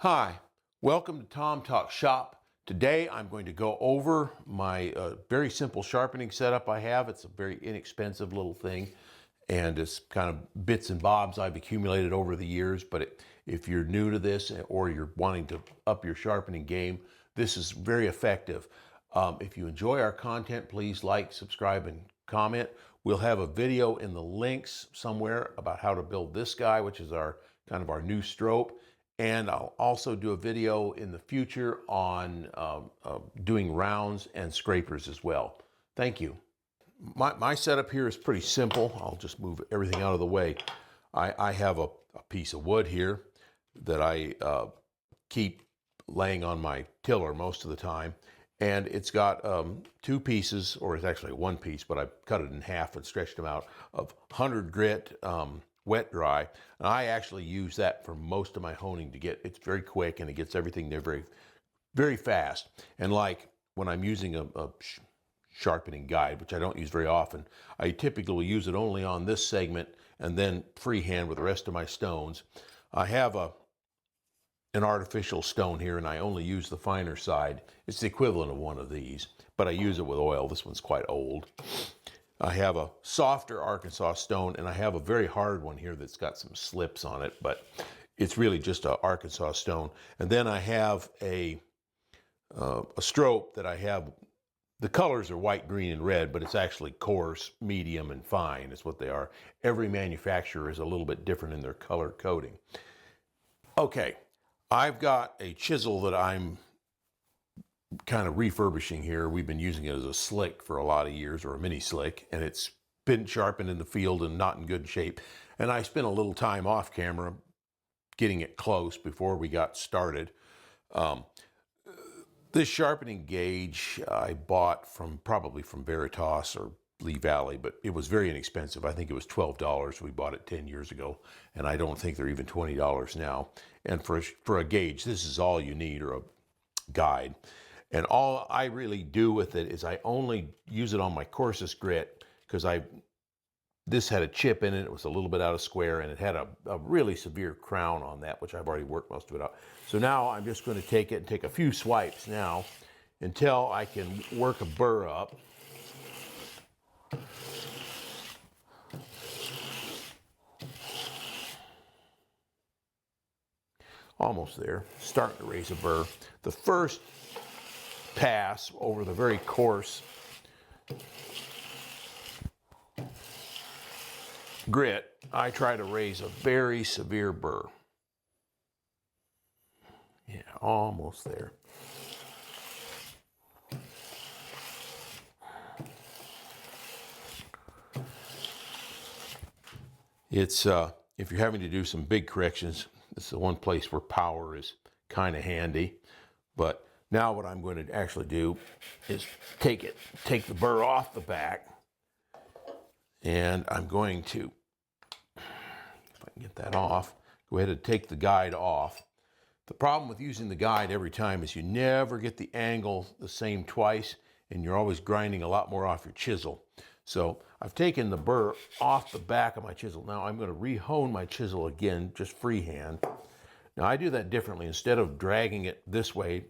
Hi, welcome to Tom Talk Shop. Today I'm going to go over my very simple sharpening setup I have. It's a very inexpensive little thing and it's kind of bits and bobs I've accumulated over the years, but if you're new to this or you're wanting to up your sharpening game, this is very effective. If you enjoy our content, please like, subscribe, and comment. We'll have a video in the links somewhere about how to build this guy, which is our kind of our new strobe. And I'll also do a video in the future on doing rounds and scrapers as well. Thank you. My setup here is pretty simple. I'll just move everything out of the way. I have a piece of wood here that I keep laying on my tiller most of the time. And it's got two pieces, or it's actually one piece, but I cut it in half and stretched them out, of 100 grit wet dry. And I actually use that for most of my honing to get, it's very quick and it gets everything there very, very fast. And like when I'm using a sharpening guide, which I don't use very often, I typically will use it only on this segment and then freehand with the rest of my stones. I have an artificial stone here and I only use the finer side. It's the equivalent of one of these, but I use it with oil. This one's quite old. I have a softer Arkansas stone and I have a very hard one here that's got some slips on it, but it's really just an Arkansas stone. And then I have a strobe that I have, the colors are white, green, and red, but it's actually coarse, medium, and fine is what they are. Every manufacturer is a little bit different in their color coding. Okay, I've got a chisel that I'm kind of refurbishing here. We've been using it as a slick for a lot of years, or a mini slick, and it's been sharpened in the field and not in good shape. And I spent a little time off camera getting it close before we got started. This sharpening gauge I bought probably from Veritas or Lee Valley, but it was very inexpensive. I think it was $12. We bought it 10 years ago, and I don't think they're even $20 now. And for a gauge, this is all you need, or a guide. And all I really do with it is I only use it on my coarsest grit, because this had a chip in it. It was a little bit out of square, and it had a really severe crown on that, which I've already worked most of it out. So now I'm just going to take it and take a few swipes now until I can work a burr up. Almost there, starting to raise a burr. The first pass over the very coarse grit, I try to raise a very severe burr. Yeah, almost there. It's if you're having to do some big corrections, this is the one place where power is kind of handy. But now what I'm going to actually do is take the burr off the back, and I'm going to, if I can get that off, go ahead and take the guide off. The problem with using the guide every time is you never get the angle the same twice, and you're always grinding a lot more off your chisel. So I've taken the burr off the back of my chisel. Now I'm going to re-hone my chisel again, just freehand. Now I do that differently. Instead of dragging it this way,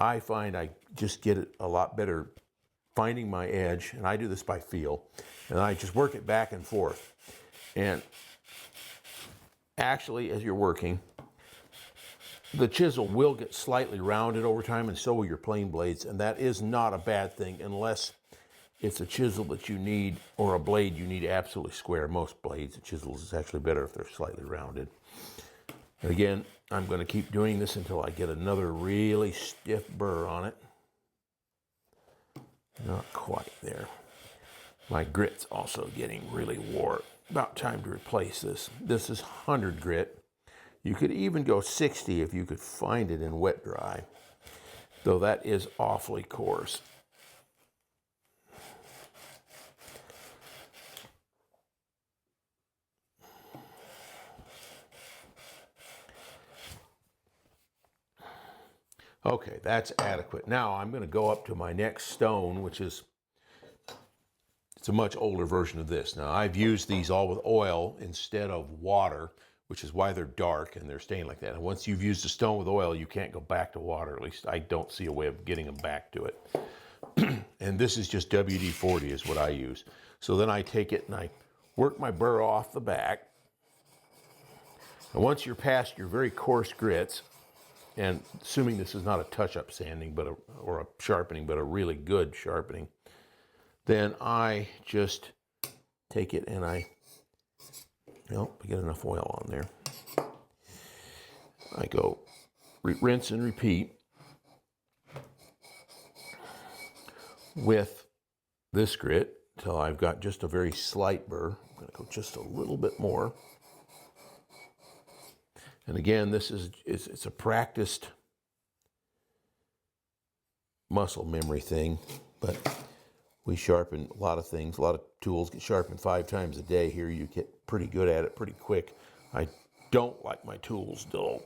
I find I just get it a lot better finding my edge, and I do this by feel, and I just work it back and forth. And actually, as you're working, the chisel will get slightly rounded over time, and so will your plane blades, and that is not a bad thing unless it's a chisel that you need, or a blade you need absolutely square. Most blades and chisels is actually better if they're slightly rounded. And again, I'm going to keep doing this until I get another really stiff burr on it. Not quite there. My grit's also getting really wore. About time to replace this. This is 100 grit. You could even go 60 if you could find it in wet dry, though that is awfully coarse. Okay, that's adequate. Now I'm going to go up to my next stone, which is, it's a much older version of this. Now I've used these all with oil instead of water, which is why they're dark and they're stained like that. And once you've used a stone with oil, you can't go back to water. At least I don't see a way of getting them back to it. And this is just WD-40 is what I use. So then I take it and I work my burr off the back. And once you're past your very coarse grits, and assuming this is not a touch-up sanding or a sharpening, but a really good sharpening, then I just take it and I get enough oil on there. I go rinse and repeat with this grit till I've got just a very slight burr. I'm going to go just a little bit more. And again, this it's a practiced muscle memory thing, but we sharpen a lot of things. A lot of tools get sharpened 5 times a day. Here you get pretty good at it pretty quick. I don't like my tools dull.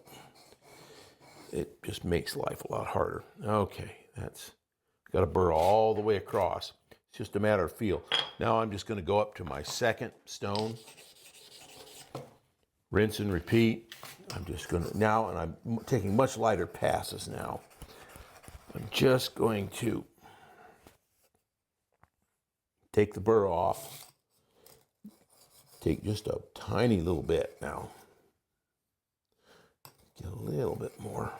It just makes life a lot harder. Okay, that's got to burr all the way across. It's just a matter of feel. Now I'm just going to go up to my second stone. Rinse and repeat. I'm just going to now, and I'm taking much lighter passes now. I'm just going to take the burr off. Take just a tiny little bit now. Get a little bit more.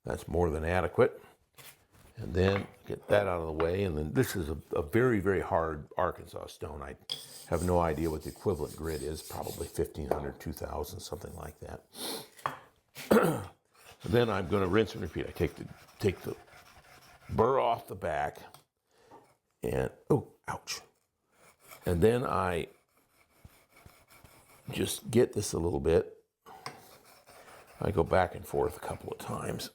That's more than adequate. And then get that out of the way. And then this is a very, very hard Arkansas stone. I have no idea what the equivalent grit is. Probably 1,500, 2,000, something like that. And then I'm going to rinse and repeat. I take the burr off the back. And, oh, ouch. And then I just get this a little bit. I go back and forth a couple of times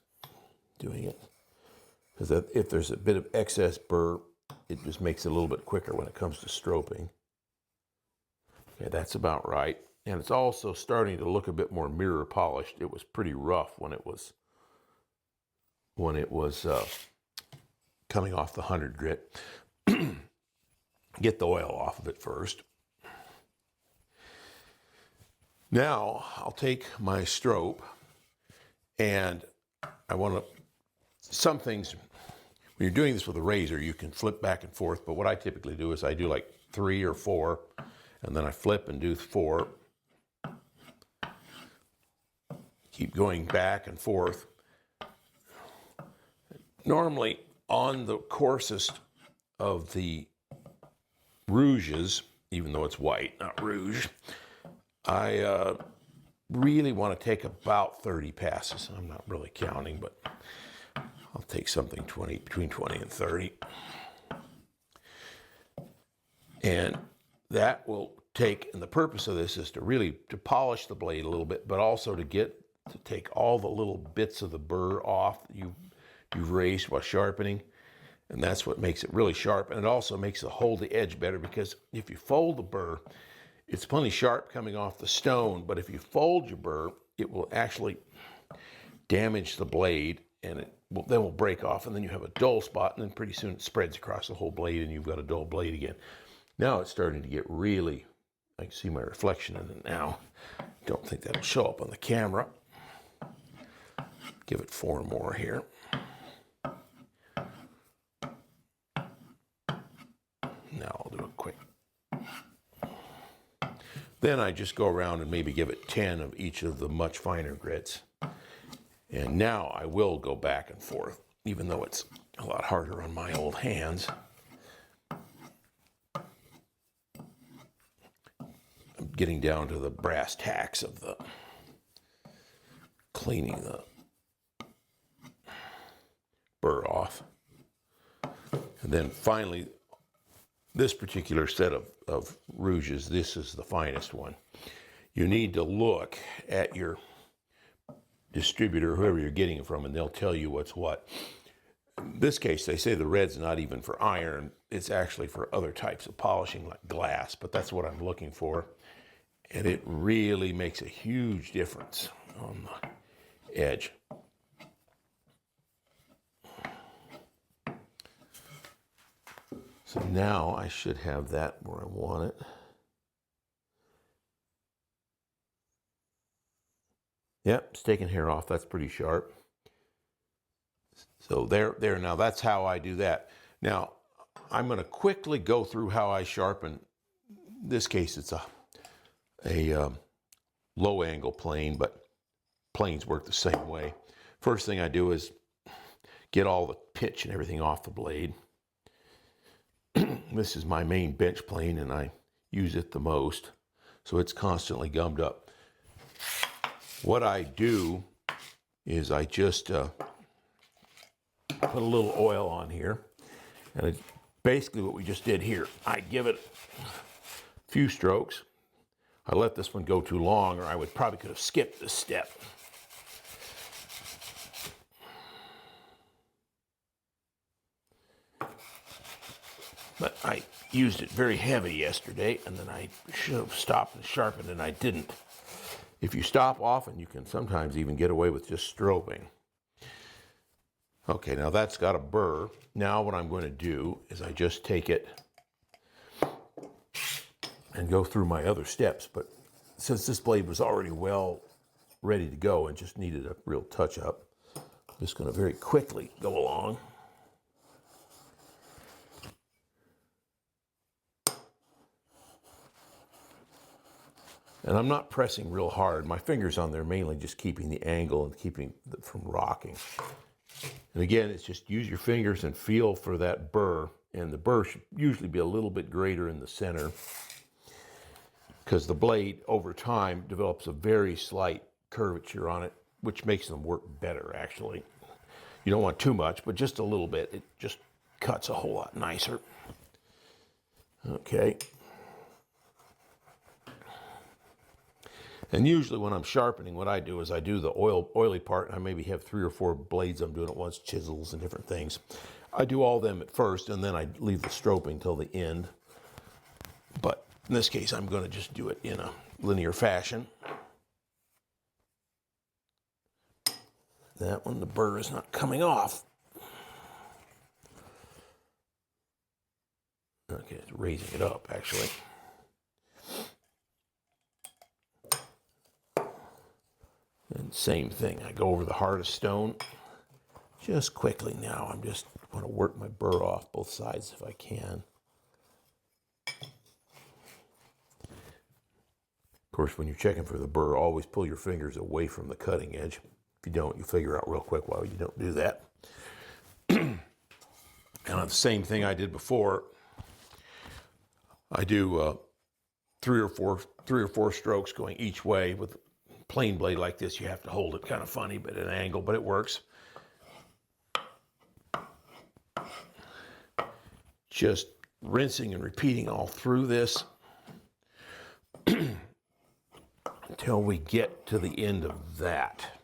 doing it. Because if there's a bit of excess burr, it just makes it a little bit quicker when it comes to stropping. Okay, that's about right. And it's also starting to look a bit more mirror polished. It was pretty rough when it was coming off the 100 grit. Get the oil off of it first. Now I'll take my strop, and I want to, some things, when you're doing this with a razor, you can flip back and forth, but what I typically do is I do like 3 or 4, and then I flip and do 4. Keep going back and forth. Normally on the coarsest of the rouges, even though it's white, not rouge, I really want to take about 30 passes. I'm not really counting, but I'll take something between 20 and 30. And that will take, and the purpose of this is to really polish the blade a little bit, but also to take all the little bits of the burr off that you've raised while sharpening. And that's what makes it really sharp. And it also makes it hold the edge better, because if you fold the burr, it's plenty sharp coming off the stone, but if you fold your burr, it will actually damage the blade, and then will break off, and then you have a dull spot, and then pretty soon it spreads across the whole blade, and you've got a dull blade again. Now it's starting to get really, I can see my reflection in it now. Don't think that'll show up on the camera. Give it 4 more here. Now I'll do it quick. Then I just go around and maybe give it 10 of each of the much finer grits. And now I will go back and forth, even though it's a lot harder on my old hands. I'm getting down to the brass tacks of the cleaning the burr off. And then finally, this particular set of rouges, this is the finest one. You need to look at your distributor, whoever you're getting it from, and they'll tell you what's what. In this case, they say the red's not even for iron. It's actually for other types of polishing, like glass, but that's what I'm looking for. And it really makes a huge difference on the edge. So now I should have that where I want it. Yep, it's taking hair off. That's pretty sharp. So there. Now that's how I do that. Now I'm going to quickly go through how I sharpen. In this case, it's a low angle plane, but planes work the same way. First thing I do is get all the pitch and everything off the blade. This is my main bench plane, and I use it the most, so it's constantly gummed up. What I do is I just put a little oil on here, and it's basically what we just did here. I give it a few strokes. I let this one go too long, or I probably could have skipped this step. But I used it very heavy yesterday, and then I should have stopped and sharpened, and I didn't. If you stop often, you can sometimes even get away with just stropping. Okay, now that's got a burr. Now what I'm going to do is I just take it and go through my other steps. But since this blade was already well ready to go and just needed a real touch-up, I'm just going to very quickly go along. And I'm not pressing real hard. My fingers on there mainly just keeping the angle and keeping it from rocking. And again, it's just use your fingers and feel for that burr. And the burr should usually be a little bit greater in the center, because the blade over time develops a very slight curvature on it, which makes them work better actually. You don't want too much, but just a little bit. It just cuts a whole lot nicer. Okay. And usually when I'm sharpening, what I do is I do the oily part, and I maybe have 3 or 4 blades I'm doing at once, chisels and different things. I do all of them at first, and then I leave the stropping till the end. But in this case, I'm going to just do it in a linear fashion. That one, the burr is not coming off. Okay, it's raising it up, actually. And same thing, I go over the hardest stone just quickly now. I just want to work my burr off both sides if I can. Of course, when you're checking for the burr, always pull your fingers away from the cutting edge. If you don't, you figure out real quick why you don't do that. And on the same thing I did before, I do 3 or 4 strokes going each way. With plain blade like this, you have to hold it kind of funny, but at an angle, but it works. Just rinsing and repeating all through this until we get to the end of that.